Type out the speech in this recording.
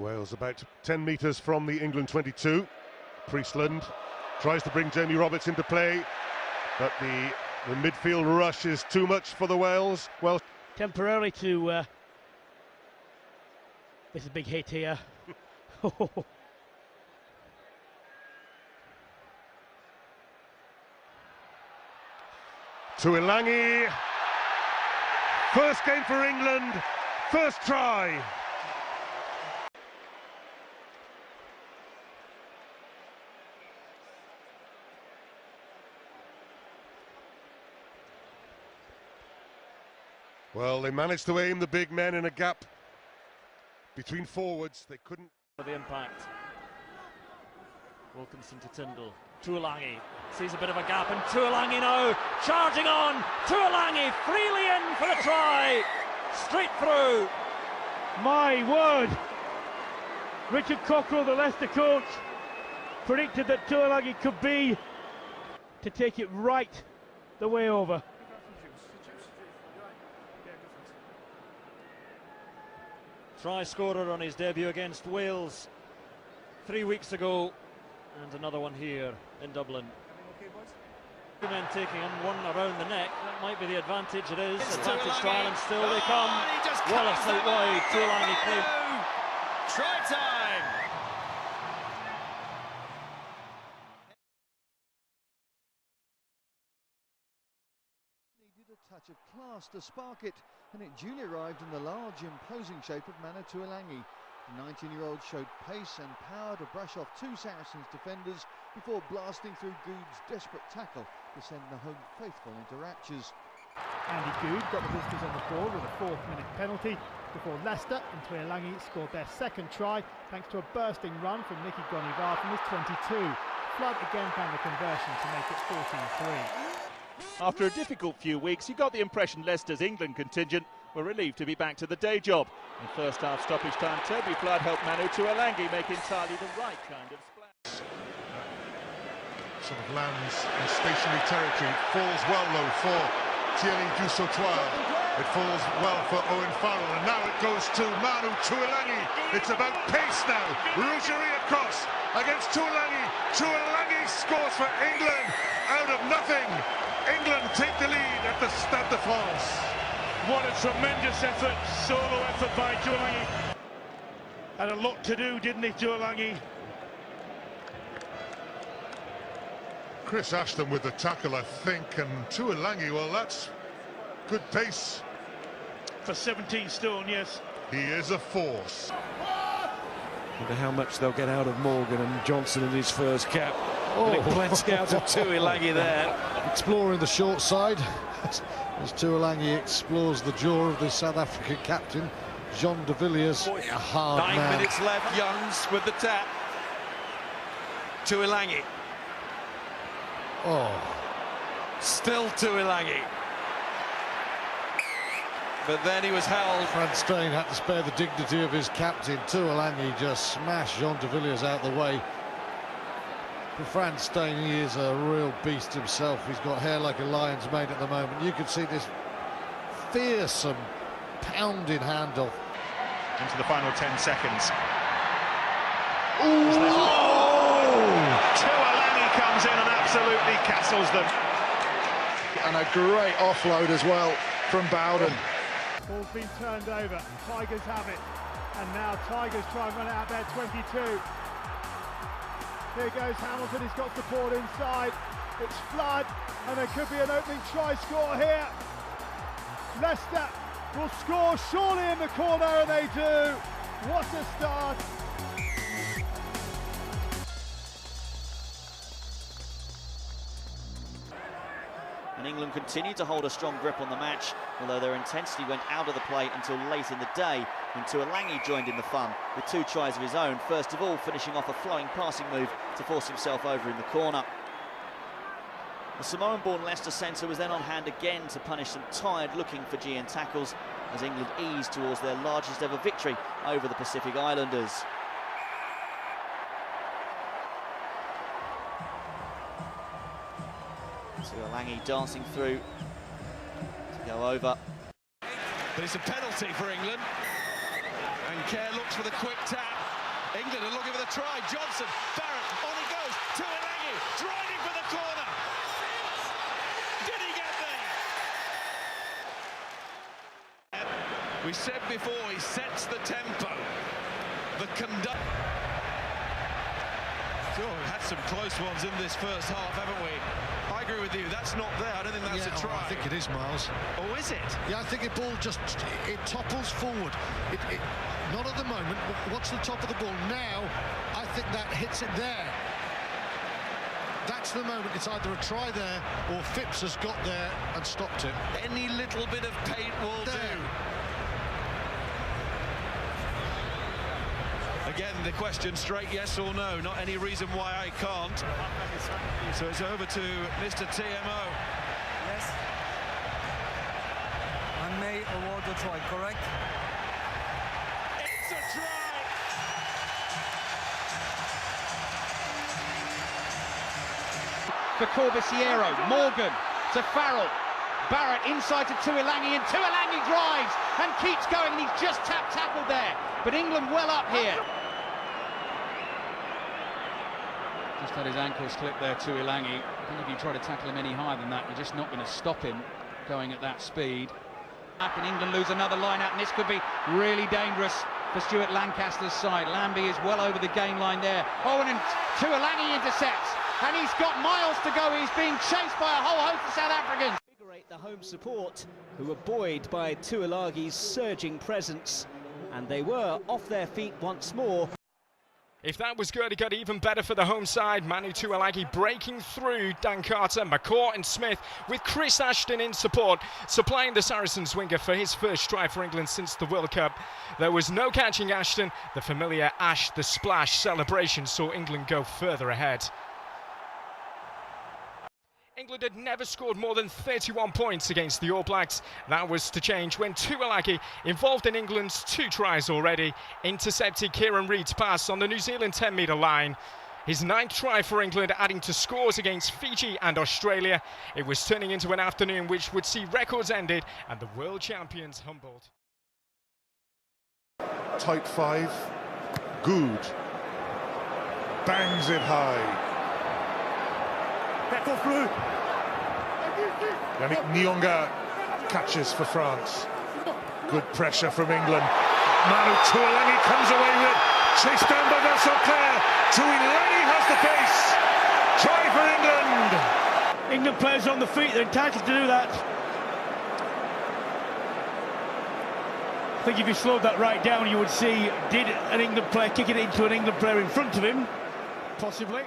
Wales about 10 metres from the England 22. Priestland tries to bring Jamie Roberts into play, but the midfield rush is too much for the Wales. Well, temporarily to this is a big hit here. Tuilagi, first game for England, first try. Well, they managed to aim the big men in a gap between forwards. They couldn't. For the impact. Wilkinson to Tyndall. Tuilagi sees a bit of a gap, and Tuilagi now charging on. Tuilagi freely in for the try. Straight through. My word! Richard Cockrell, the Leicester coach, predicted that Tuilagi could be to take it right the way over. Try scorer on his debut against Wales 3 weeks ago, and another one here in Dublin. Two men taking him, one around the neck. That might be the advantage. It is. Advantage to Ireland. Still they come. Wallace out wide. Tuilagi clean. Try time. Needed a touch of class to spark it, and it duly arrived in the large, imposing shape of Manu Tuilagi. The 19-year-old showed pace and power to brush off two Saracens defenders before blasting through Good's desperate tackle to send the home faithful into raptures. Andy Good got the visitors on the board with a 4th-minute penalty before Leicester and Tuilagi scored their second try thanks to a bursting run from Nicky Gonivar from his 22. Flood again found the conversion to make it 14-3. After a difficult few weeks, you got the impression Leicester's England contingent were relieved to be back to the day job. In first half stoppage time, Toby Flood helped Manu Tuilagi make entirely the right kind of splash. Sort of lands in stationary territory, falls well low for Thierry Dusautoir. It falls well for Owen Farrell, and now it goes to Manu Tuilagi. It's about pace now. Rougerie across against Tuilagi. Tuilagi scores for England out of nothing. England take the lead at the Stade de France. What a tremendous effort, solo effort by Tuilagi. Had a lot to do, didn't he, Tuilagi? Chris Ashton with the tackle, I think, and Tuilagi, well, that's good pace. For 17 stone, yes. He is a force. Wonder how much they'll get out of Morgan and Johnson in his first cap. Plenty out of Tuilagi there. Exploring the short side as Tuilagi explores the jaw of the South African captain, Jean de Villiers. A hard 9 man. minutes left, Youngs with the tap. Tuilagi. Oh. Still Tuilagi. But then he was held. Fran Stein had to spare the dignity of his captain. Tuilagi just smashed Jean de Villiers out of the way. For Fran Stein, he is a real beast himself. He's got hair like a lion's mane at the moment. You can see this fearsome, pounding handoff. Into the final 10 seconds. Tuilagi comes in and absolutely castles them. And a great offload as well from Bowden. Ball's been turned over. Tigers have it. And now Tigers try and run it out there, 22. Here goes Hamilton, he's got support inside. It's Flood, and there could be an opening try score here. Leicester will score surely in the corner, and they do. What a start. And England continued to hold a strong grip on the match, although their intensity went out of the plate until late in the day when Tuilagi joined in the fun with 2 tries of his own, first of all finishing off a flowing passing move to force himself over in the corner. The Samoan-born Leicester centre was then on hand again to punish some tired-looking Fijian tackles as England eased towards their largest ever victory over the Pacific Islanders. Tuilagi dancing through to go over. But it's a penalty for England. And Kerr looks for the quick tap. England are looking for the try. Johnson, Barrett, on he goes. Tuilagi, driving for the corner. Did he get there? We said before, he sets the tempo. The conduct. Oh, we've had some close ones in this first half, haven't we? I agree with you. That's not there. I don't think that's a try. I think it is, Miles. Oh, is it? Yeah, I think the ball just it topples forward. Not at the moment. Watch the top of the ball now. I think that hits it there. That's the moment. It's either a try there or Phipps has got there and stopped it. Any little bit of paint will do. Again, the question straight yes or no. Not any reason why I can't. So it's over to Mr. TMO. Yes. I may award the try, correct? It's a try! For Corbisiero, Morgan to Farrell, Barrett inside to Tuilagi, and Tuilagi drives and keeps going, and he's just tackled there, but England well up here. Just had his ankles clipped there, Tuilagi. I think if you try to tackle him any higher than that, you're just not going to stop him going at that speed. And England lose another line out, and this could be really dangerous for Stuart Lancaster's side. Lambie is well over the gain line there. Oh, and Tuilagi intercepts, and he's got miles to go. He's being chased by a whole host of South Africans. The home support, who were buoyed by Tuilagi's surging presence, and they were off their feet once more. If that was good, it got even better for the home side. Manu Tuilagi breaking through Dan Carter, McCourt and Smith, with Chris Ashton in support, supplying the Saracens winger for his first try for England since the World Cup. There was no catching Ashton. The familiar Ash the Splash celebration saw England go further ahead. England had never scored more than 31 points against the All Blacks. That was to change when Tuilagi, involved in England's 2 tries already, intercepted Kieran Reid's pass on the New Zealand 10-metre line. His 9th try for England, adding to scores against Fiji and Australia. It was turning into an afternoon which would see records ended and the world champions humbled. Tight 5. Good. Bangs it high. Yannick Nyonga catches for France. Good pressure from England. Manu Tuilagi comes away with it. Chased down by Vincent Clair. Tuilagi has the pace. Try for England. England players on the feet. They're entitled to do that. I think if you slowed that right down, you would see, did an England player kicking it into an England player in front of him? Possibly.